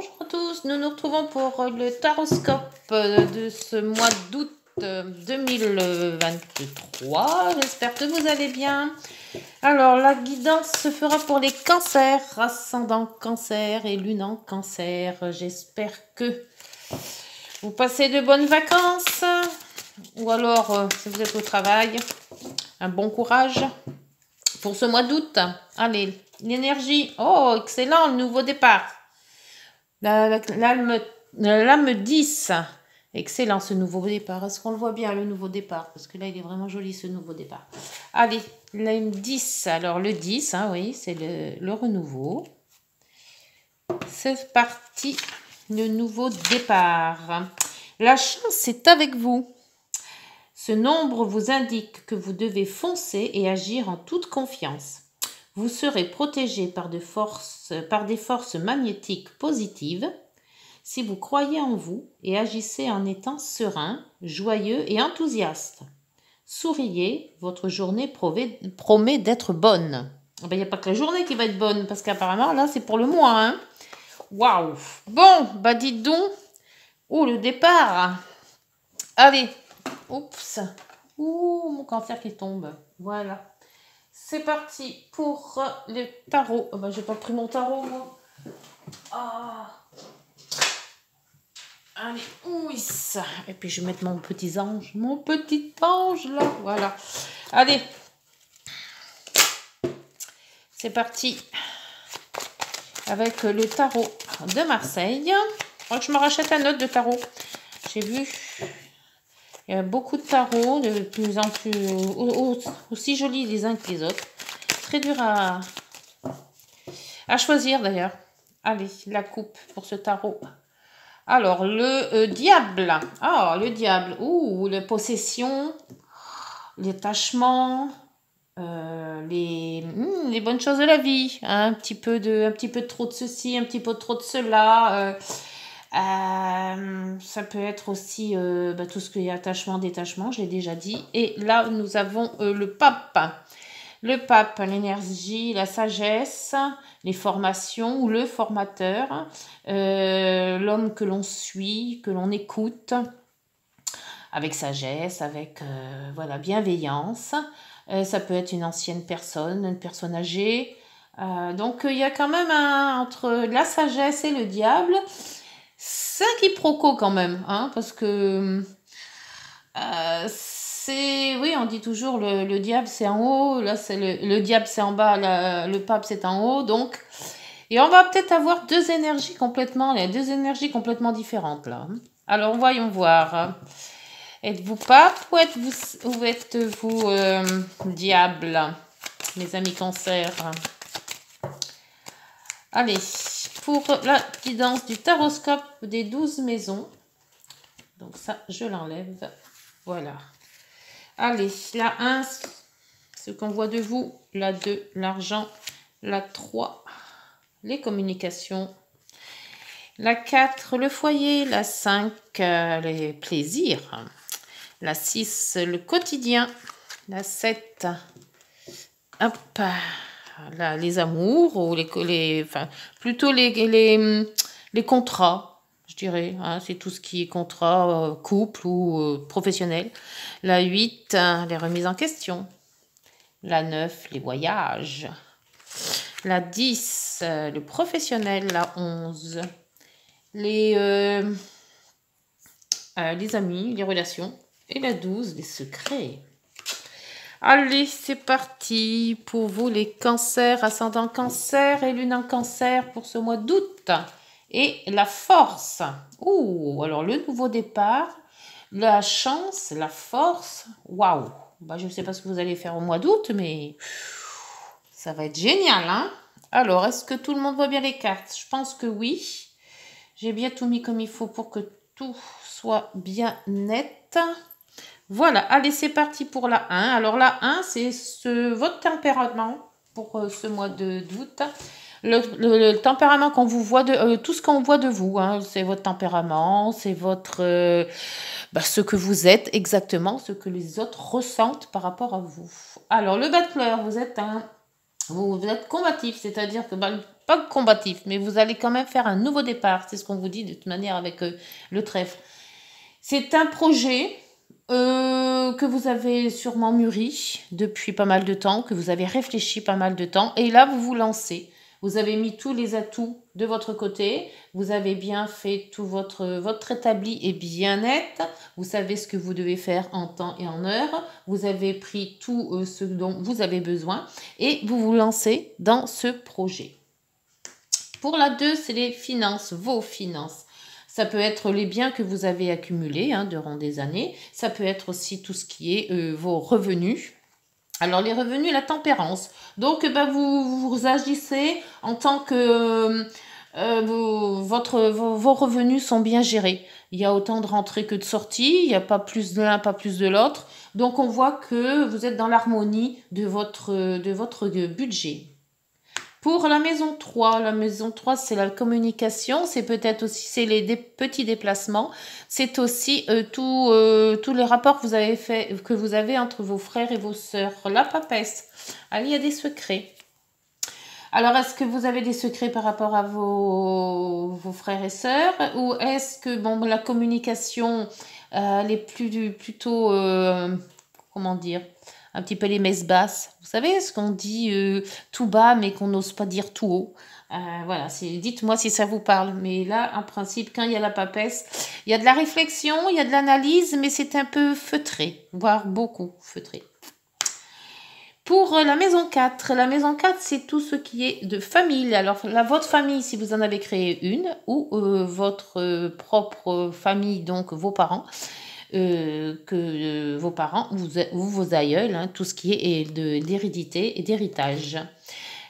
Bonjour à tous, nous nous retrouvons pour le taroscope de ce mois d'août 2023. J'espère que vous allez bien. Alors, la guidance se fera pour les cancers, ascendant cancer et lune en cancer. J'espère que vous passez de bonnes vacances ou alors, si vous êtes au travail, un bon courage pour ce mois d'août. Allez, l'énergie. Oh, excellent, le nouveau départ. L'âme 10. Excellent ce nouveau départ. Est-ce qu'on le voit bien, le nouveau départ? Parce que là, il est vraiment joli ce nouveau départ. Allez, l'âme 10. Alors, le 10, hein, oui, c'est le renouveau. C'est parti, le nouveau départ. La chance est avec vous. Ce nombre vous indique que vous devez foncer et agir en toute confiance. Vous serez protégé par des forces magnétiques positives si vous croyez en vous et agissez en étant serein, joyeux et enthousiaste. Souriez, votre journée promet d'être bonne. Il n'y a pas que la journée qui va être bonne, parce qu'apparemment, là, c'est pour le mois. Hein. Waouh! Bon, bah dites donc. Oh, le départ. Allez. Oups. Ouh, mon cancer qui tombe. Voilà. C'est parti pour le tarot. Oh bah, j'ai pas pris mon tarot, moi. Ah. Allez, oui, ça. Et puis, je vais mettre mon petit ange. Mon petit ange, là. Voilà. Allez. C'est parti. Avec le tarot de Marseille. Je me rachète un autre de tarot. J'ai vu. Il y a beaucoup de tarots, de plus en plus aussi jolis les uns que les autres. Très dur à choisir d'ailleurs. Allez, la coupe pour ce tarot. Alors, le diable. Ah, le diable. Ouh, la possession, l'attachement, les bonnes choses de la vie. Hein, un petit peu de trop de ceci, un petit peu trop de cela. Ça peut être aussi tout ce qui est attachement, détachement, je l'ai déjà dit. Et là, nous avons le pape. Le pape, l'énergie, la sagesse, les formations ou le formateur, l'homme que l'on suit, que l'on écoute, avec sagesse, avec voilà, bienveillance. Ça peut être une ancienne personne, une personne âgée. Donc, il y a quand même entre la sagesse et le diable, c'est un quiproquo quand même, hein, parce que oui, on dit toujours le diable c'est en haut, là c'est le diable c'est en bas, le pape c'est en haut, donc, et on va peut-être avoir deux énergies complètement différentes là. Alors voyons voir. Êtes-vous pape ou êtes-vous diable, mes amis cancer? Allez, pour la guidance du taroscope des 12 maisons. Donc ça, je l'enlève. Voilà. Allez, la 1, ce qu'on voit de vous. La 2, l'argent. La 3, les communications. La 4, le foyer. La 5, les plaisirs. La 6, le quotidien. La 7, hop, les amours, ou plutôt les contrats, je dirais. Hein, c'est tout ce qui est contrat, couple ou professionnel. La 8, les remises en question. La 9, les voyages. La 10, le professionnel. La 11, les amis, les relations. Et la 12, les secrets. Allez, c'est parti pour vous les cancers, ascendant cancer et lune en cancer pour ce mois d'août. Et la force. Ouh, alors le nouveau départ, la chance, la force. Waouh. Bah, je ne sais pas ce que vous allez faire au mois d'août, mais ça va être génial, hein? Alors, est-ce que tout le monde voit bien les cartes? Je pense que oui. J'ai bien tout mis comme il faut pour que tout soit bien net. Voilà, allez, c'est parti pour la 1. Alors, la 1, c'est votre tempérament pour ce mois d'août. Le tempérament qu'on vous voit, tout ce qu'on voit de vous, hein, c'est votre tempérament, c'est votre ce que vous êtes exactement, ce que les autres ressentent par rapport à vous. Alors, le bas de fleur, vous êtes un Vous êtes combatif, c'est-à-dire que, pas combatif, mais vous allez quand même faire un nouveau départ. C'est ce qu'on vous dit de toute manière avec le trèfle. C'est un projet que vous avez sûrement mûri depuis pas mal de temps, que vous avez réfléchi pas mal de temps, et là vous vous lancez. Vous avez mis tous les atouts de votre côté, vous avez bien fait tout votre établi est bien net, vous savez ce que vous devez faire en temps et en heure, vous avez pris tout ce dont vous avez besoin et vous vous lancez dans ce projet. Pour la 2, c'est les finances, vos finances. Ça peut être les biens que vous avez accumulés durant des années. Ça peut être aussi tout ce qui est vos revenus. Alors, les revenus, la tempérance. Donc, vous agissez en tant que vos revenus sont bien gérés. Il y a autant de rentrées que de sorties. Il n'y a pas plus de l'un, pas plus de l'autre. Donc, on voit que vous êtes dans l'harmonie de votre budget. Pour la maison 3, c'est la communication, c'est peut-être aussi des petits déplacements, c'est aussi tous les rapports que vous avez entre vos frères et vos sœurs. La papesse, il y a des secrets. Alors, est-ce que vous avez des secrets par rapport à vos frères et sœurs, ou est-ce que la communication elle est plutôt comment dire, un petit peu les messes basses. Vous savez ce qu'on dit tout bas mais qu'on n'ose pas dire tout haut. Voilà, dites-moi si ça vous parle. Mais là, en principe, quand il y a la papesse, il y a de la réflexion, il y a de l'analyse, mais c'est un peu feutré, voire beaucoup feutré. Pour la maison 4, c'est tout ce qui est de famille. Alors, votre famille, si vous en avez créé une, ou votre propre famille, donc vos parents, vos parents ou vos aïeuls, tout ce qui est d'hérédité et d'héritage.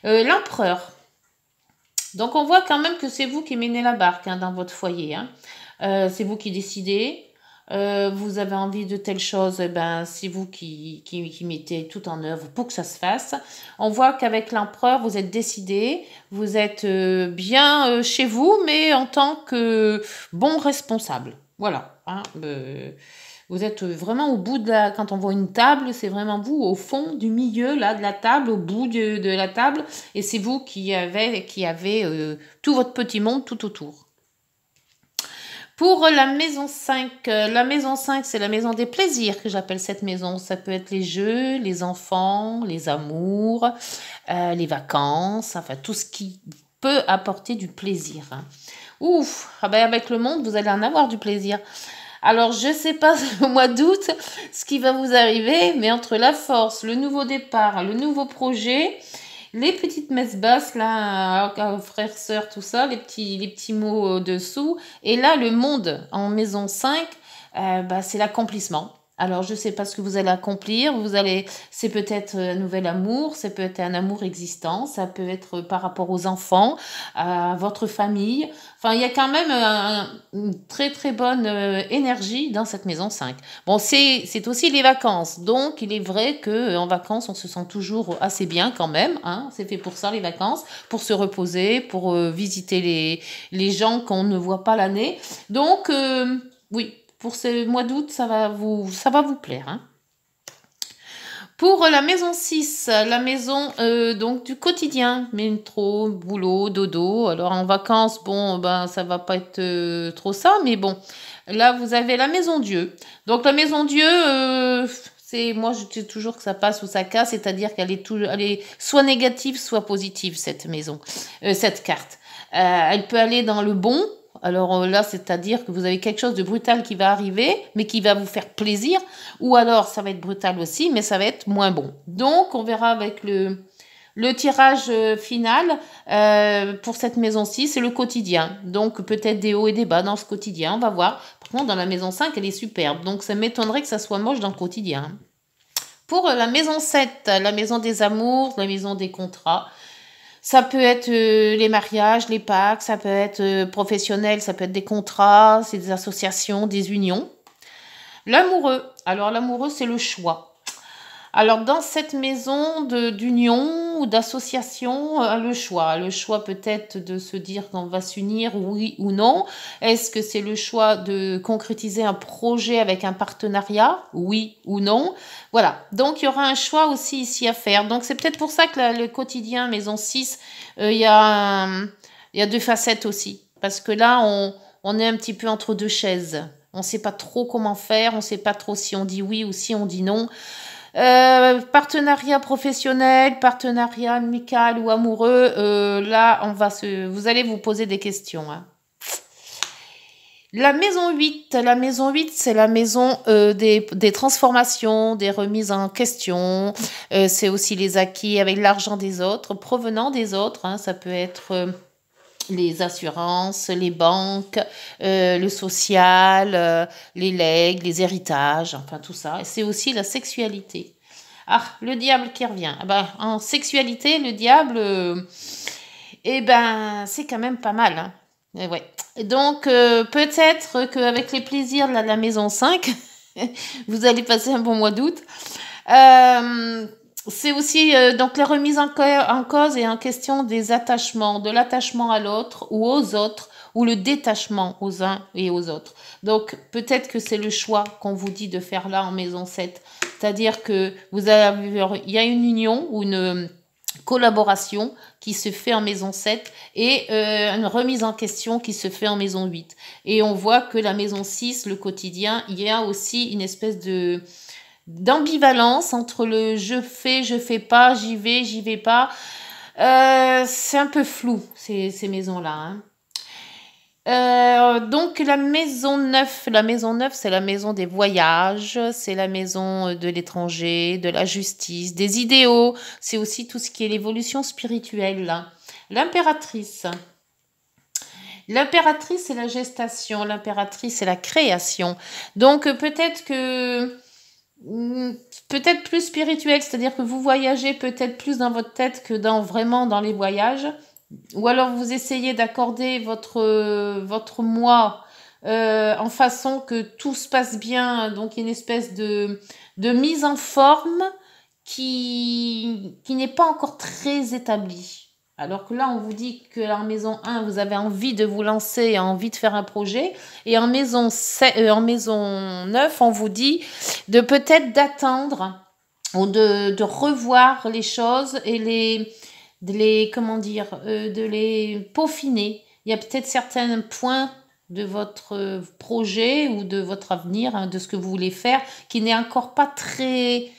L'empereur. Donc, on voit quand même que c'est vous qui menez la barque dans votre foyer. C'est vous qui décidez. Vous avez envie de telle chose, c'est vous qui mettez tout en œuvre pour que ça se fasse. On voit qu'avec l'empereur, vous êtes décidé, vous êtes bien chez vous, mais en tant que bon responsable. Voilà. Vous êtes vraiment au bout quand on voit une table, c'est vraiment vous au fond du milieu là de la table, au bout de la table, et c'est vous qui avez tout votre petit monde tout autour. Pour la maison 5, c'est la maison des plaisirs que j'appelle cette maison. Ça peut être les jeux, les enfants, les amours, les vacances, enfin tout ce qui peut apporter du plaisir. Ouf, avec le monde, vous allez en avoir du plaisir. Alors, je ne sais pas au mois d'août ce qui va vous arriver, mais entre la force, le nouveau départ, le nouveau projet, les petites messes basses, là, frères, sœurs, tout ça, les petits mots dessous. Et là, le monde en maison 5, c'est l'accomplissement. Alors, je ne sais pas ce que vous allez accomplir. C'est peut-être un nouvel amour, c'est peut-être un amour existant, ça peut être par rapport aux enfants, à votre famille. Enfin, il y a quand même une très, très bonne énergie dans cette maison 5. Bon, c'est aussi les vacances. Donc, il est vrai qu'en vacances, on se sent toujours assez bien quand même. C'est fait pour ça, les vacances, pour se reposer, pour visiter les gens qu'on ne voit pas l'année. Donc, oui. Pour ce mois d'août, ça va vous plaire. Pour la maison 6, la maison donc du quotidien, métro, boulot, dodo. Alors en vacances, ça va pas être trop ça, mais bon. Là, vous avez la maison Dieu. Donc la maison Dieu, moi je dis toujours que ça passe ou ça casse, c'est-à-dire qu'elle est soit négative, soit positive cette maison, cette carte. Elle peut aller dans le bon. Alors là, c'est-à-dire que vous avez quelque chose de brutal qui va arriver, mais qui va vous faire plaisir. Ou alors, ça va être brutal aussi, mais ça va être moins bon. Donc, on verra avec le tirage final pour cette maison-ci, c'est le quotidien. Donc, peut-être des hauts et des bas dans ce quotidien, on va voir. Par contre, dans la maison 5, elle est superbe. Donc, ça m'étonnerait que ça soit moche dans le quotidien. Pour la maison 7, la maison des amours, la maison des contrats. Ça peut être les mariages, les packs, ça peut être professionnel, ça peut être des contrats, c'est des associations, des unions. L'amoureux. Alors l'amoureux, c'est le choix. Alors dans cette maison d'union, ou d'association, le choix. Le choix peut-être de se dire qu'on va s'unir, oui ou non. Est-ce que c'est le choix de concrétiser un projet avec un partenariat, oui ou non? Voilà, donc il y aura un choix aussi ici à faire. Donc c'est peut-être pour ça que le quotidien Maison 6, il y a deux facettes aussi. Parce que là, on est un petit peu entre deux chaises. On ne sait pas trop comment faire, on ne sait pas trop si on dit oui ou si on dit non. Partenariat professionnel, partenariat amical ou amoureux, là, vous allez vous poser des questions. Hein. La maison 8, c'est la maison des transformations, des remises en question. C'est aussi les acquis avec l'argent des autres, provenant des autres. Hein, ça peut être les assurances, les banques, le social, les legs, les héritages, enfin tout ça. Et c'est aussi la sexualité. Ah, le diable qui revient. Ah ben, en sexualité, le diable, eh ben, c'est quand même pas mal. Hein. Et ouais. Donc, peut-être qu'avec les plaisirs de la maison 5, vous allez passer un bon mois d'août. C'est aussi donc la remise en cause et en question des attachements, de l'attachement à l'autre ou aux autres, ou le détachement aux uns et aux autres. Donc peut-être que c'est le choix qu'on vous dit de faire là en maison 7. C'est-à-dire que il y a une union ou une collaboration qui se fait en maison 7 et une remise en question qui se fait en maison 8. Et on voit que la maison 6, le quotidien, il y a aussi une espèce d'ambivalence entre le je fais pas, j'y vais pas. C'est un peu flou, ces maisons-là. Hein. Donc la maison 9, c'est la maison des voyages, c'est la maison de l'étranger, de la justice, des idéaux, c'est aussi tout ce qui est l'évolution spirituelle. Là. L'impératrice. L'impératrice, c'est la gestation, l'impératrice, c'est la création. Donc peut-être plus spirituel, c'est-à-dire que vous voyagez peut-être plus dans votre tête que vraiment dans les voyages. Ou alors vous essayez d'accorder votre moi en façon que tout se passe bien, donc une espèce de mise en forme qui n'est pas encore très établie. Alors que là, on vous dit que en maison 1, vous avez envie de vous lancer, envie de faire un projet. Et en maison 9, on vous dit de peut-être d'attendre ou de revoir les choses et de les peaufiner. Il y a peut-être certains points de votre projet ou de votre avenir, hein, de ce que vous voulez faire, qui n'est encore pas très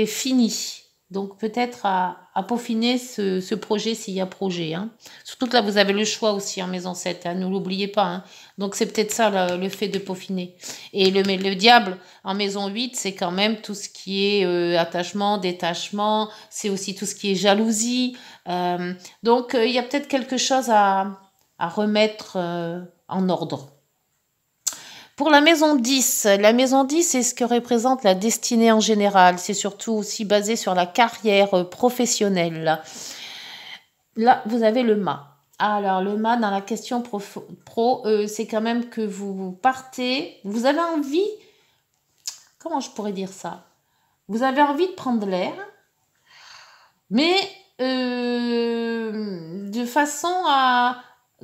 fini. Donc peut-être à peaufiner ce projet s'il y a projet. Hein. Surtout que là, vous avez le choix aussi en maison 7, hein, ne l'oubliez pas. Hein. Donc c'est peut-être ça le fait de peaufiner. Et le diable en maison 8, c'est quand même tout ce qui est attachement, détachement, c'est aussi tout ce qui est jalousie. Donc il y a peut-être quelque chose à remettre en ordre. Pour la maison 10 c'est ce que représente la destinée en général. C'est surtout aussi basé sur la carrière professionnelle. Là, vous avez le mât. Alors, le mât, dans la question pro, c'est quand même que vous partez. Vous avez envie, comment je pourrais dire ça? Vous avez envie de prendre l'air, mais de façon à...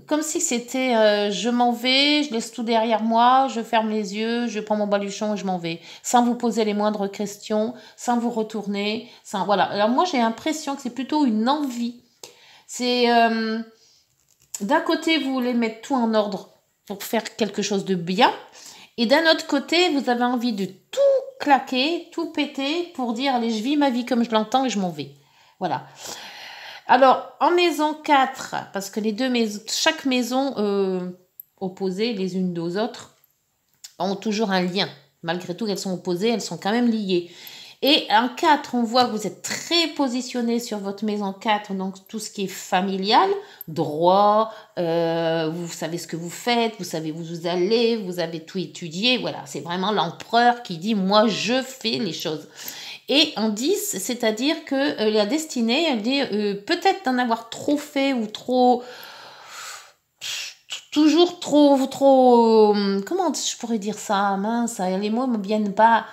Comme si c'était je m'en vais, je laisse tout derrière moi, je ferme les yeux, je prends mon baluchon et je m'en vais. Sans vous poser les moindres questions, sans vous retourner. Voilà. Alors moi j'ai l'impression que c'est plutôt une envie. C'est d'un côté vous voulez mettre tout en ordre pour faire quelque chose de bien. Et d'un autre côté vous avez envie de tout claquer, tout péter pour dire allez je vis ma vie comme je l'entends et je m'en vais. Voilà. Alors, en maison 4, parce que chaque maison opposée les unes aux autres ont toujours un lien. Malgré tout, elles sont opposées, elles sont quand même liées. Et en 4, on voit que vous êtes très positionné sur votre maison 4, donc tout ce qui est familial, droit, vous savez ce que vous faites, vous savez où vous allez, vous avez tout étudié. Voilà, c'est vraiment l'empereur qui dit « moi, je fais les choses ». Et en 10, c'est-à-dire que la destinée, elle dit peut-être d'en avoir trop fait ou trop... Toujours trop... comment je pourrais dire ça? Mince, les mots ne me viennent pas.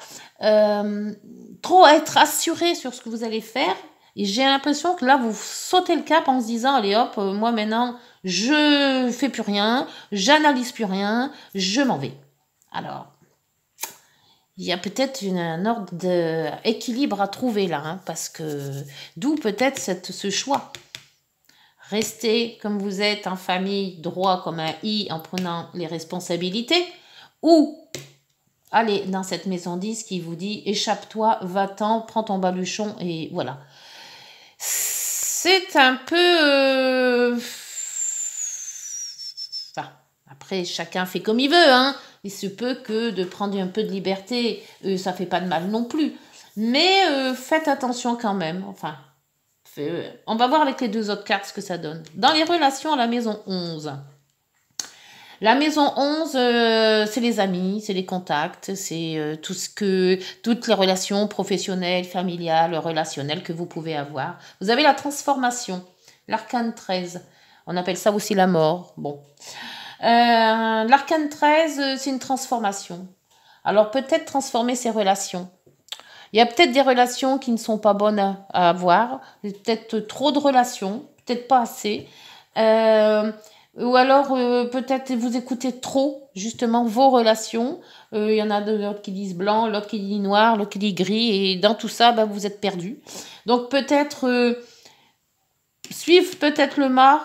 Trop être assuré sur ce que vous allez faire. Et j'ai l'impression que là, vous sautez le cap en se disant, allez hop, moi maintenant, je fais plus rien, j'analyse plus rien, je m'en vais. Alors, il y a peut-être un ordre d'équilibre à trouver là, hein, parce que d'où peut-être ce choix. Restez comme vous êtes en famille, droit comme un i, en prenant les responsabilités, ou allez dans cette maison 10 qui vous dit échappe-toi, va-t'en, prends ton baluchon et voilà. C'est un peu... Enfin, après, chacun fait comme il veut, hein. Il se peut que de prendre un peu de liberté, ça fait pas de mal non plus. Mais faites attention quand même. Enfin, on va voir avec les deux autres cartes ce que ça donne. Dans les relations à la maison 11. La maison 11, c'est les amis, c'est les contacts, c'est toutes les relations professionnelles, familiales, relationnelles que vous pouvez avoir. Vous avez la transformation, l'arcane 13. On appelle ça aussi la mort. Bon. L'arcane 13, c'est une transformation. Alors peut-être transformer ses relations. Il y a peut-être des relations qui ne sont pas bonnes à avoir, peut-être trop de relations, peut-être pas assez. Ou alors peut-être vous écoutez trop justement vos relations. Il y en a d'autres qui disent blanc, l'autre qui dit noir, l'autre qui dit gris. Et dans tout ça, vous êtes perdu. Donc peut-être suivre peut-être le mât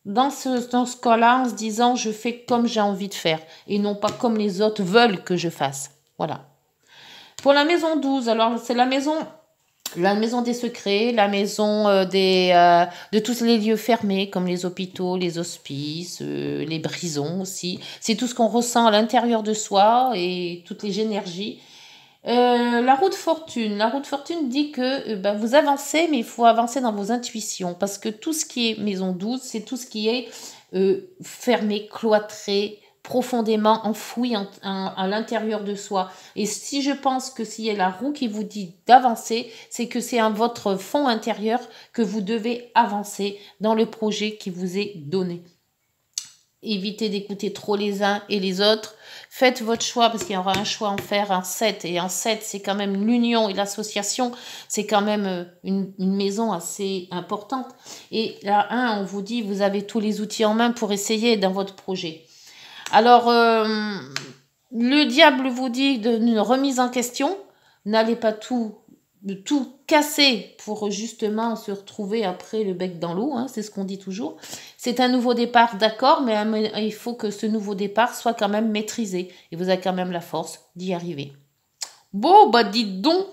dans ce cas-là en se disant je fais comme j'ai envie de faire et non pas comme les autres veulent que je fasse. Voilà. Pour la maison 12, alors c'est la maison des secrets, la maison de tous les lieux fermés comme les hôpitaux, les hospices, les prisons aussi. C'est tout ce qu'on ressent à l'intérieur de soi et toutes les énergies. La roue de fortune. La roue de fortune dit que vous avancez, mais il faut avancer dans vos intuitions parce que tout ce qui est maison 12, c'est tout ce qui est fermé, cloîtré, profondément enfoui à l'intérieur de soi. Et si je pense que s'il y a la roue qui vous dit d'avancer, c'est que c'est à votre fond intérieur que vous devez avancer dans le projet qui vous est donné. Évitez d'écouter trop les uns et les autres. Faites votre choix parce qu'il y aura un choix à en faire en 7. Et en 7, c'est quand même l'union et l'association. C'est quand même une maison assez importante. Et là, 1, on vous dit, vous avez tous les outils en main pour essayer dans votre projet. Alors, le diable vous dit d'une remise en question. N'allez pas tout casser pour justement se retrouver après le bec dans l'eau. Hein, c'est ce qu'on dit toujours. C'est un nouveau départ, d'accord, mais il faut que ce nouveau départ soit quand même maîtrisé. Et vous avez quand même la force d'y arriver. Bon, dites donc,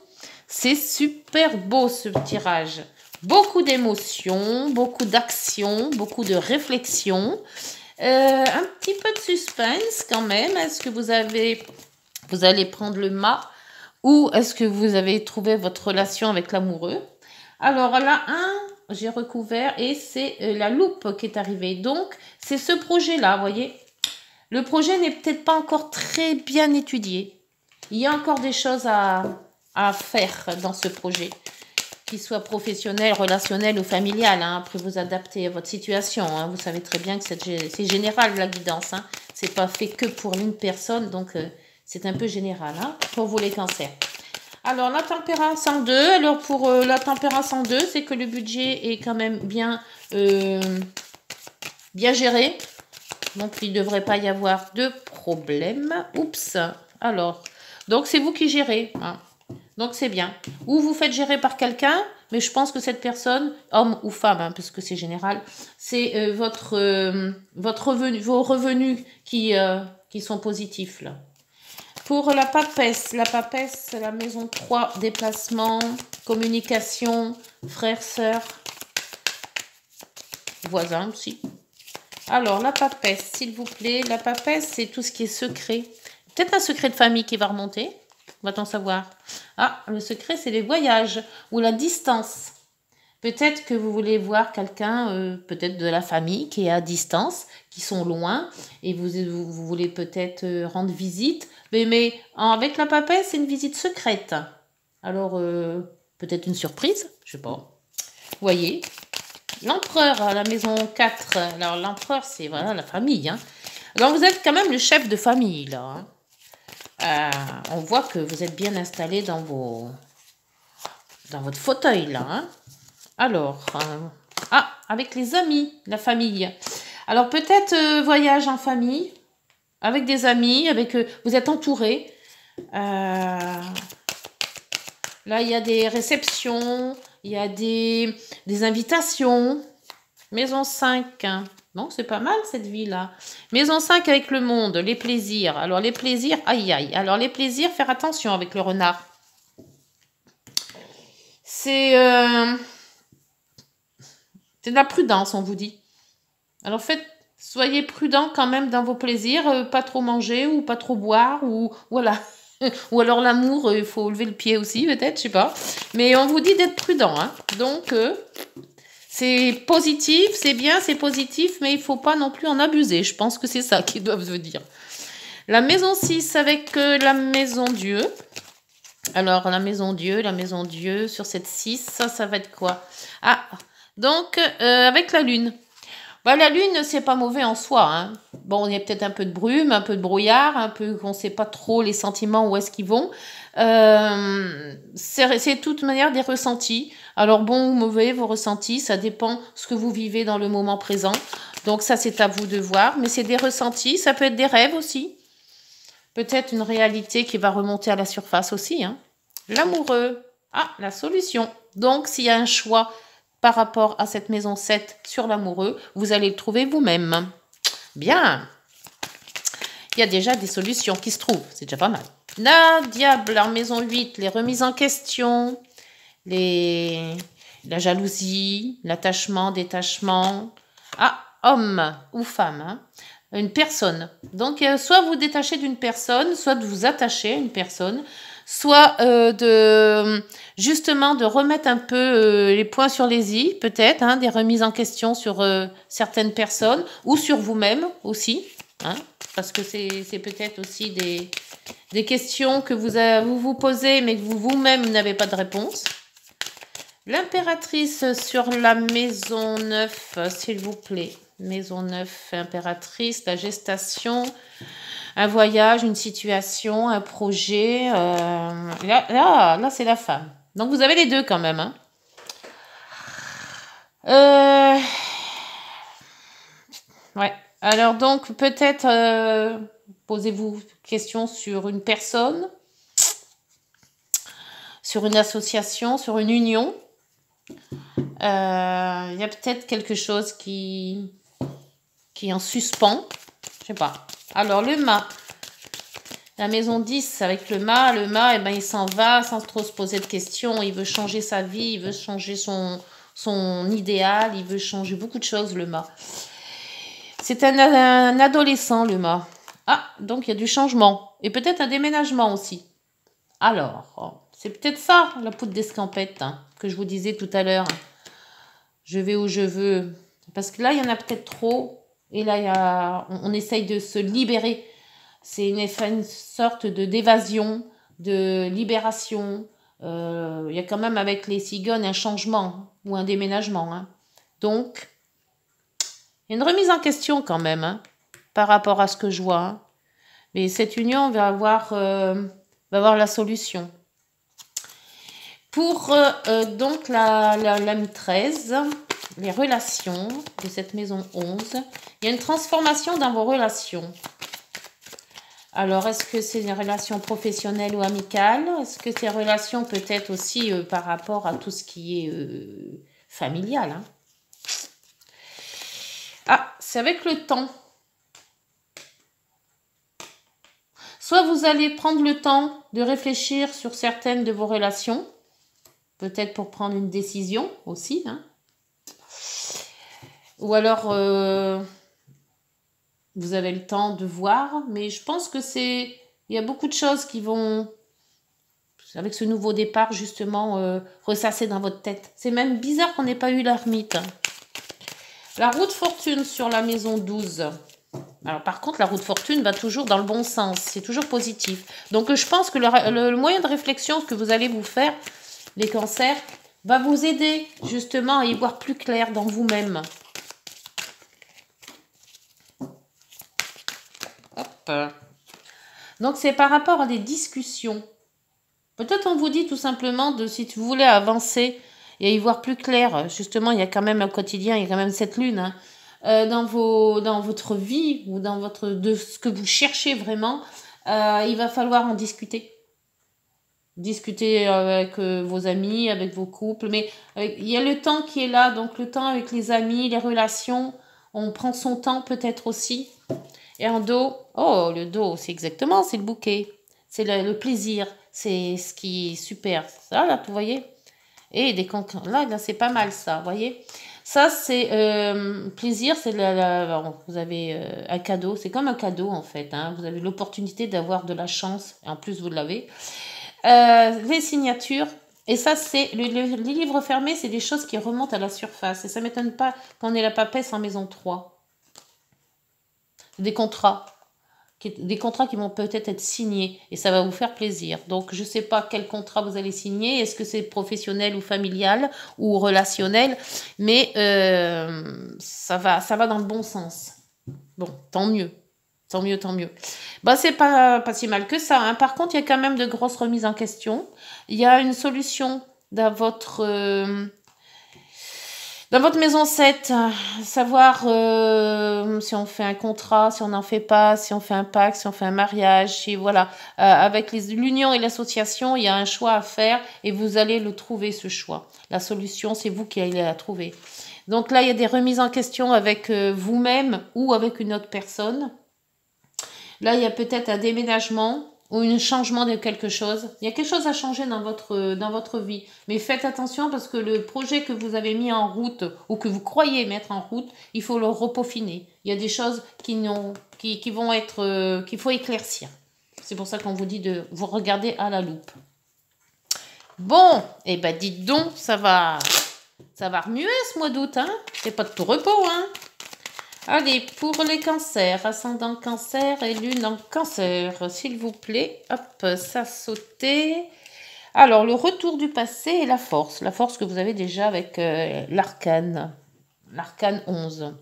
c'est super beau ce tirage. Beaucoup d'émotions, beaucoup d'actions, beaucoup de réflexions. Un petit peu de suspense quand même. Est-ce que vous allez prendre le mât ou est-ce que vous avez trouvé votre relation avec l'amoureux? Alors là, j'ai recouvert et c'est la loupe qui est arrivée. Donc, c'est ce projet-là, vous voyez. Le projet n'est peut-être pas encore très bien étudié. Il y a encore des choses à faire dans ce projet, qu'il soit professionnel, relationnel ou familial. Hein. Après, vous adaptez à votre situation. Hein. Vous savez très bien que c'est général, la guidance. Hein. C'est pas fait que pour une personne, donc c'est un peu général hein, pour vous les cancers. Alors, la tempérance en 2. Alors, pour la tempérance en 2, c'est que le budget est quand même bien géré. Donc, il ne devrait pas y avoir de problème. Oups. Alors, donc, c'est vous qui gérez. Hein. Donc, c'est bien. Ou vous faites gérer par quelqu'un, mais je pense que cette personne, homme ou femme, hein, parce que c'est général, c'est votre revenu, vos revenus qui sont positifs, là. Pour la papesse, c'est la maison 3, déplacement, communication, frères, sœurs, voisins aussi. Alors, la papesse, s'il vous plaît. La papesse, c'est tout ce qui est secret. Peut-être un secret de famille qui va remonter. Va-t-on savoir? Ah, le secret, c'est les voyages ou la distance. Peut-être que vous voulez voir quelqu'un, peut-être de la famille qui est à distance, qui sont loin, et vous voulez peut-être rendre visite. Mais avec la papesse, c'est une visite secrète. Alors, peut-être une surprise, je sais pas. Vous voyez, l'empereur à la maison 4. Alors, l'empereur, c'est voilà, la famille. Hein. Alors, vous êtes quand même le chef de famille, là. Hein. On voit que vous êtes bien installé dans votre fauteuil, là. Hein. Alors, avec les amis, la famille. Alors, peut-être voyage en famille, avec des amis, vous êtes entouré. Là, il y a des réceptions, il y a des invitations. Maison 5. Hein. Non, c'est pas mal cette vie-là. Maison 5 avec le monde, les plaisirs. Alors, les plaisirs, aïe aïe. Alors, les plaisirs, faire attention avec le renard. C'est de la prudence, on vous dit. Alors, soyez prudent quand même dans vos plaisirs. Pas trop manger ou pas trop boire. Ou voilà. Ou alors l'amour, il faut lever le pied aussi, peut-être, je sais pas. Mais on vous dit d'être prudent. Hein. Donc, c'est positif, c'est bien, c'est positif, mais il ne faut pas non plus en abuser. Je pense que c'est ça qu'ils doivent se dire. La maison 6 avec la maison Dieu. Alors, la maison Dieu, sur cette 6, ça va être quoi? Ah, donc, avec la lune. Bah, la lune, c'est pas mauvais en soi. Hein. Bon, il y a peut-être un peu de brume, un peu de brouillard, un peu qu'on ne sait pas trop les sentiments, où est-ce qu'ils vont. C'est de toute manière des ressentis. Alors, bon ou mauvais, vos ressentis, ça dépend ce que vous vivez dans le moment présent. Donc, ça, c'est à vous de voir. Mais c'est des ressentis, ça peut être des rêves aussi. Peut-être une réalité qui va remonter à la surface aussi. Hein. L'amoureux. Ah, la solution. Donc, s'il y a un choix par rapport à cette maison 7 sur l'amoureux, vous allez le trouver vous-même. Bien. Il y a déjà des solutions qui se trouvent. C'est déjà pas mal. La diable en maison 8, les remises en question, la jalousie, l'attachement, détachement. Ah, homme ou femme. Hein. Une personne. Donc, soit vous détachez d'une personne, soit de vous attacher à une personne, soit justement de remettre un peu les points sur les i, peut-être, hein, des remises en question sur certaines personnes, ou sur vous-même aussi, hein, parce que c'est peut-être aussi des questions que vous posez, mais que vous-même n'avez pas de réponse. L'impératrice sur la maison 9, s'il vous plaît. Maison 9, impératrice, la gestation, un voyage, une situation, un projet. Là c'est la femme. Donc, vous avez les deux quand même. Hein. Ouais. Alors, donc, peut-être posez-vous question sur une personne, sur une association, sur une union. Il y a peut-être quelque chose qui est en suspens. Je sais pas. Alors, le mât. La maison 10 avec le mât, eh ben, il s'en va sans trop se poser de questions. Il veut changer sa vie, il veut changer son idéal, il veut changer beaucoup de choses, le mât. C'est un adolescent, le mât. Ah, donc il y a du changement. Et peut-être un déménagement aussi. Alors, c'est peut-être ça, la poudre d'escampette, hein, que je vous disais tout à l'heure. Je vais où je veux. Parce que là, il y en a peut-être trop. Et là, on essaye de se libérer. C'est une sorte d'évasion, de libération. Il y a quand même avec les cigognes un changement ou un déménagement. Hein. Donc, il y a une remise en question quand même hein, par rapport à ce que je vois. Hein. Mais cette union va avoir la solution. Pour donc la 13, les relations de cette maison 11, il y a une transformation dans vos relations. Alors, est-ce que c'est des relations professionnelles ou amicales? Est-ce que ces relations peut-être aussi par rapport à tout ce qui est familial hein? Ah, c'est avec le temps. Soit vous allez prendre le temps de réfléchir sur certaines de vos relations, peut-être pour prendre une décision aussi, hein? Ou alors vous avez le temps de voir, mais je pense que il y a beaucoup de choses qui vont, avec ce nouveau départ justement, ressasser dans votre tête. C'est même bizarre qu'on n'ait pas eu l'ermite. Hein. La roue de fortune sur la maison 12. Alors par contre, la roue de fortune va toujours dans le bon sens, c'est toujours positif. Donc je pense que le moyen de réflexion que vous allez vous faire, les cancers, va vous aider justement à y voir plus clair dans vous-même. Hop. Donc c'est par rapport à des discussions. Peut-être on vous dit tout simplement si vous voulez avancer et à y voir plus clair. Justement, il y a quand même un quotidien, il y a quand même cette lune, hein, dans votre vie ou de ce que vous cherchez vraiment. Il va falloir en discuter. Discuter avec vos amis, avec vos couples, mais il y a le temps qui est là, donc le temps avec les amis, les relations, on prend son temps peut-être aussi. Et en dos, oh, le dos, c'est le bouquet, c'est le plaisir, c'est ce qui est super. Ça, là, vous voyez? Et là c'est pas mal ça, vous voyez? Ça, c'est plaisir, c'est vous avez un cadeau, c'est comme un cadeau en fait, hein. Vous avez l'opportunité d'avoir de la chance, et en plus vous l'avez. Les signatures, et ça c'est les livres fermés, c'est des choses qui remontent à la surface, et ça m'étonne pas qu'on ait la papesse en maison 3. Des contrats qui vont peut-être être signés, et ça va vous faire plaisir. Donc je sais pas quel contrat vous allez signer, est-ce que c'est professionnel ou familial ou relationnel, mais ça va dans le bon sens. Bon, tant mieux. Tant mieux, tant mieux. Bah, c'est pas si mal que ça, hein. Par contre, il y a quand même de grosses remises en question. Il y a une solution dans votre maison 7, savoir si on fait un contrat, si on n'en fait pas, si on fait un pacte, si on fait un mariage. Et voilà, avec l'union et l'association, il y a un choix à faire et vous allez le trouver, ce choix. La solution, c'est vous qui allez la trouver. Donc là, il y a des remises en question avec vous-même ou avec une autre personne. Là, il y a peut-être un déménagement ou un changement de quelque chose. Il y a quelque chose à changer dans votre vie. Mais faites attention parce que le projet que vous avez mis en route ou que vous croyez mettre en route, il faut le repeaufiner. Il y a des choses qu'il faut éclaircir. C'est pour ça qu'on vous dit de vous regarder à la loupe. Bon, eh ben dites donc, ça va remuer ce mois d'août, hein. C'est pas de tout repos, hein. Allez, pour les cancers, ascendant cancer et lune en cancer, s'il vous plaît. Hop, ça sautait. Alors, le retour du passé et la force que vous avez déjà avec l'arcane 11.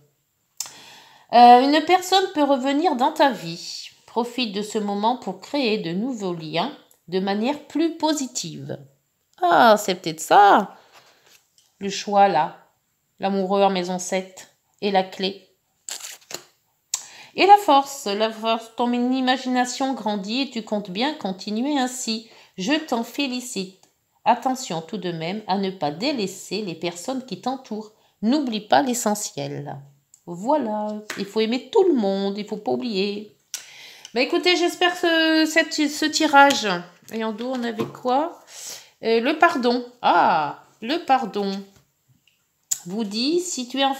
Une personne peut revenir dans ta vie. Profite de ce moment pour créer de nouveaux liens de manière plus positive. Ah, c'est peut-être ça. Le choix là. L'amoureux en maison 7 et la clé. Et la force, ton imagination grandit et tu comptes bien continuer ainsi. Je t'en félicite. Attention tout de même à ne pas délaisser les personnes qui t'entourent. N'oublie pas l'essentiel. Voilà, il faut aimer tout le monde, il ne faut pas oublier. Bah écoutez, j'espère que ce tirage, et en dos on avait quoi? Le pardon. Ah, le pardon. Vous dit, si tu as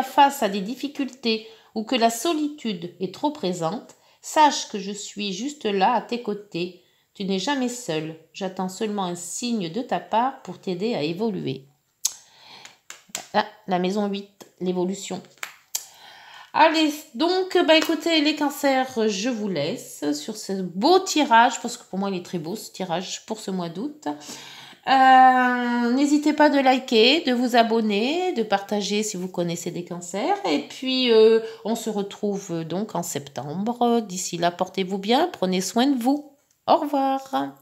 face à des difficultés ou que la solitude est trop présente, sache que je suis juste là à tes côtés. Tu n'es jamais seul. J'attends seulement un signe de ta part pour t'aider à évoluer. Ah, la maison 8, l'évolution. Allez, donc, bah écoutez, les cancers, je vous laisse sur ce beau tirage, parce que pour moi, il est très beau, ce tirage pour ce mois d'août. N'hésitez pas de liker, de vous abonner, de partager si vous connaissez des cancers. Et puis, on se retrouve donc en septembre. D'ici là, portez-vous bien, prenez soin de vous. Au revoir.